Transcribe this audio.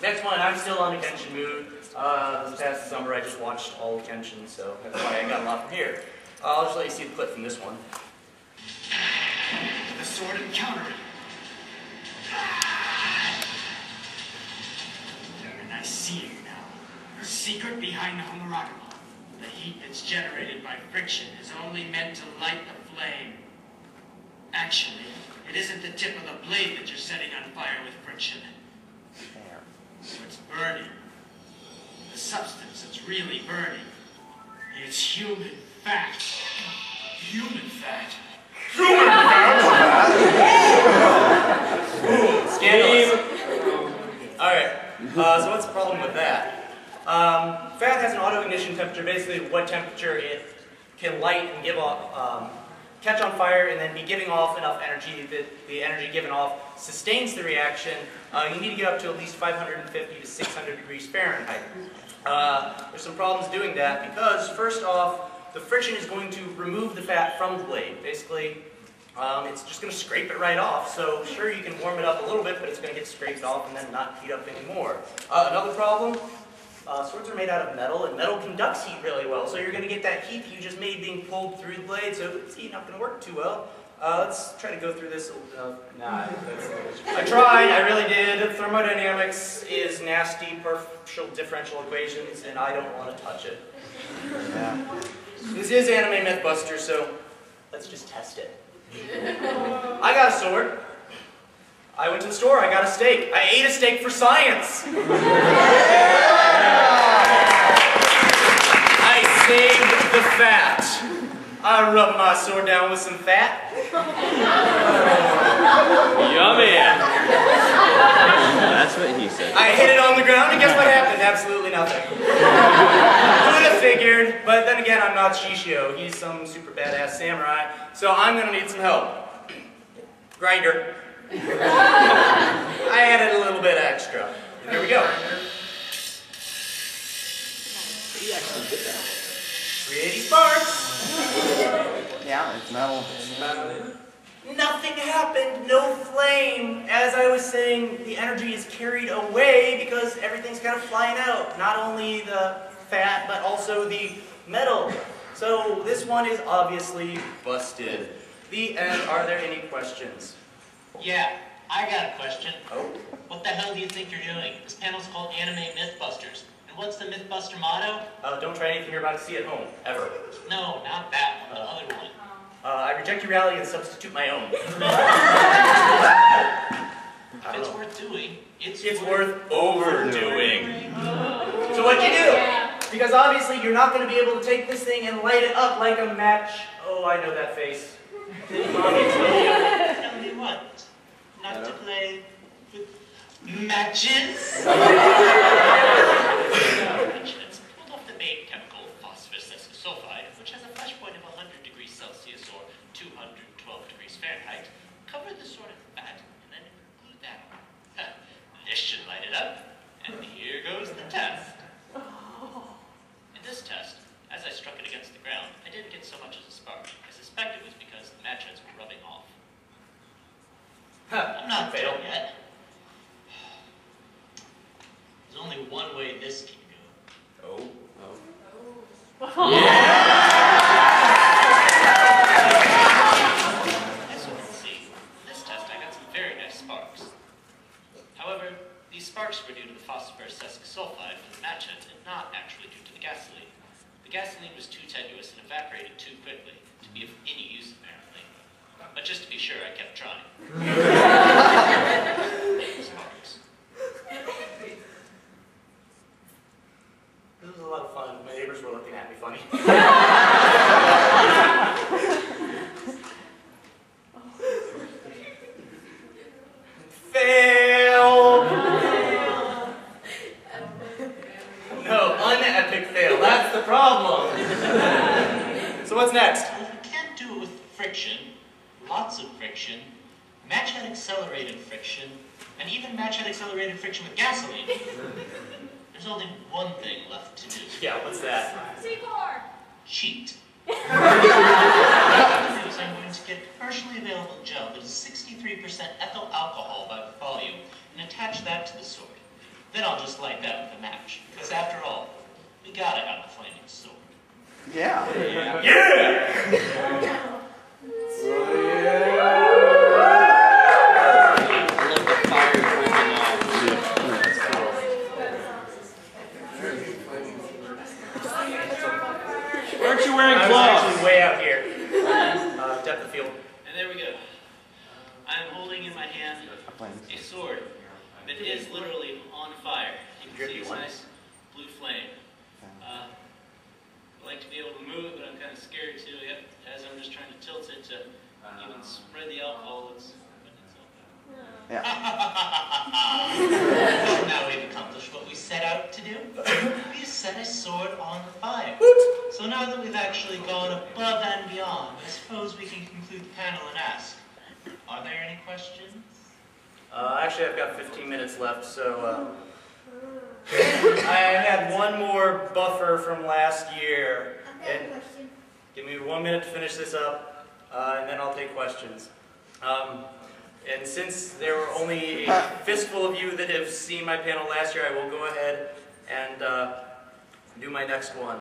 Next one, I'm still on the Kenshin mood. This past summer I just watched all of Kenshin, so that's why I got a lot from here. I'll just let you see the clip from this one. The sword and counter it. And I see you now. The secret behind the Homuradama. The heat that's generated by friction is only meant to light the flame. Actually, it isn't the tip of the blade that you're setting on fire with friction. It's burning. The substance that's really burning. It's human fat. Human fat? Human fat? Scandalous. Alright, so what's the problem with that? Fat has an auto-ignition temperature, basically what temperature it can light and give off, catch on fire and then be giving off enough energy that the energy given off sustains the reaction. You need to get up to at least 550 to 600 degrees Fahrenheit. There's some problems doing that because, first off, the friction is going to remove the fat from the blade. Basically, it's just going to scrape it right off. So sure, you can warm it up a little bit, but it's going to get scraped off and then not heat up anymore. Another problem, swords are made out of metal, and metal conducts heat really well. So you're going to get that heat that you just made being pulled through the blade, so it's not going to work too well. Let's try to go through this. I tried, I really did. Thermodynamics is nasty, partial differential equations, and I don't want to touch it. Yeah. This is Anime Mythbusters, so let's just test it. I got a sword. I went to the store, I got a steak. I ate a steak for science. I saved the fat. I rubbed my sword down with some fat. Yummy! That's what he said. I hit it on the ground, and guess what happened? Absolutely nothing. Who would have figured? But then again, I'm not Shishio. He's some super badass samurai, so I'm going to need some help. Grinder. I added a little bit extra. Here we go. He actually did that. 380 sparks. Yeah, it's metal. Nothing happened, no flame. As I was saying, the energy is carried away because everything's kind of flying out. Not only the fat, but also the metal. So this one is obviously busted. The end. Are there any questions? Yeah, I got a question. Oh? What the hell do you think you're doing? This panel's called Anime Mythbusters. And what's the Mythbuster motto? Don't try anything you're about to see at home, ever. No, not that one, the other one. I reject your reality and substitute my own. If it's worth doing, it's worth overdoing. So what'd you do? Because obviously you're not going to be able to take this thing and light it up like a match. Oh, I know that face. Did Mommy tell you? Tell me what? Not to play with matches? It's pulled off the main chemical phosphorus sulfide, which has a flash point of 100 degrees Celsius or 212 degrees Fahrenheit. Cover the sword in fat and then glue that on. This should light it up. And here goes the test. In this test, as I struck it against the ground, I didn't get so much as a spark. I suspect it was because the match heads were rubbing off. I'm not fail yet. There's only one way this can go. Oh. Yeah! As you can see, in this test I got some very nice sparks. However, these sparks were due to the phosphorus sulfide from the match heads and not actually due to the gasoline. The gasoline was too tenuous and evaporated too quickly to be of any use, apparently. But just to be sure, I kept trying. Sparks. This was a lot of fun. My neighbors were looking at me funny. Fail! No, unepic fail. That's the problem. So what's next? Well, if you can't do it with friction, lots of friction, match head accelerated friction, and even match head accelerated friction with gasoline, there's only one thing left to do. Yeah, what's that? C4! Cheat. I'm going to get commercially available gel that is 63% ethyl alcohol by volume and attach that to the sword. Then I'll just light that with a match. Because after all, we gotta have a flaming sword. Yeah. I love the fire dripping off. Why aren't you wearing I was gloves? actually way out here. Depth of field. And there we go. I'm holding in my hand a sword that is literally on fire. You can see it's nice blue flame. I like to be able to move it, but I'm kind of scared too. Yep, as I'm just trying to tilt it to even spread the alcohol, it's putting itself out. Yeah. Now we've accomplished what we set out to do. We've set a sword on the fire. So now that we've actually gone above and beyond, I suppose we can conclude the panel and ask, are there any questions? Actually, I've got 15 minutes left, so I had one more buffer from last year. And give me 1 minute to finish this up, and then I'll take questions. And since there were only a fistful of you that have seen my panel last year, I will go ahead and do my next one.